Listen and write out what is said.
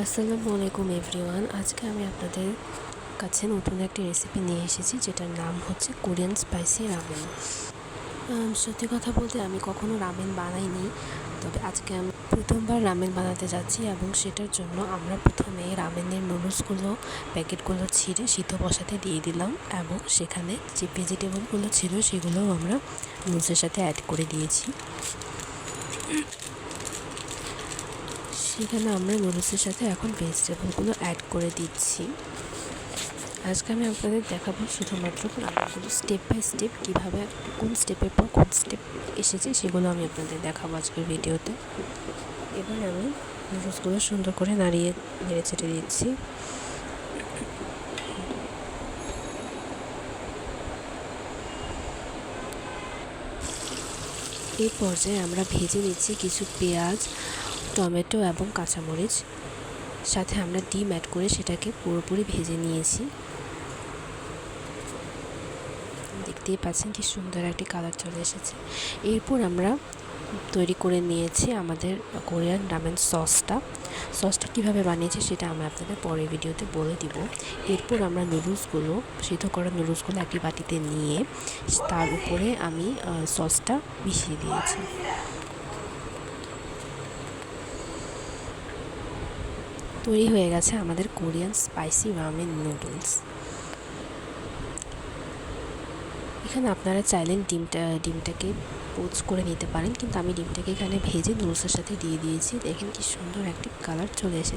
আসসালামু আলাইকুম এভরিওয়ান। আজকে আমি আপনাদের কাছে নতুন একটি রেসিপি নিয়ে এসেছি, যেটার নাম হচ্ছে কোরিয়ান স্পাইসি রামেন। সত্যি কথা বলতে আমি কখনো রামেন বানাইনি, তবে আজকে আমি প্রথমবার রামেন বানাতে যাচ্ছি এবং সেটার জন্য আমরা প্রথমে রামেনের নুডলসগুলো প্যাকেটগুলো ছিঁড়ে সিদ্ধ বসাতে দিয়ে দিলাম এবং সেখানে যে ভেজিটেবলগুলো ছিল সেগুলোও আমরা নুডলসের সাথে অ্যাড করে দিয়েছি। সেখানে আমরা নুডলসের সাথে এখন ভেজিটেবলগুলো অ্যাড করে দিচ্ছি। আজকে আমি আপনাদের দেখাবো শুধুমাত্র রান্নাগুলো স্টেপ বাই স্টেপ, কীভাবে কোন স্টেপের পর কোন স্টেপ এসেছে সেগুলো আমি আপনাদের দেখাবো আজকের ভিডিওতে। এবার আমি নুডলসগুলো সুন্দর করে নেড়ে চেড়ে দিচ্ছি। এই পর্যায়ে আমরা ভেজে নিচ্ছি কিছু পেঁয়াজ, টমেটো এবং কাঁচামরিচ, সাথে আমরা ডিম অ্যাড করে সেটাকে পুরোপুরি ভেজে নিয়েছি। দেখতেই পাচ্ছেন কি সুন্দর একটি কালার চলে এসেছে। এরপর আমরা তৈরি করে নিয়েছি আমাদের কোরিয়ান রামেন সসটা কীভাবে বানিয়েছি সেটা আমি আপনাদের পরের ভিডিওতে বলে দিব। এরপর আমরা সিদ্ধ করা নুডলসগুলো একটি বাটিতে নিয়ে তার উপরে আমি সসটা মিশিয়ে দিয়েছি। তৈরি হয়ে গেছে আমাদের কোরিয়ান স্পাইসি রামেন নুডলস। এখানে আপনারা চাইলেন ডিমটাকে পোচ করে নিতে পারেন, কিন্তু আমি ডিমটাকে এখানে ভেজে নুডলসের সাথে দিয়ে দিয়েছি। দেখেন কি সুন্দর একটি কালার চলে এসেছে।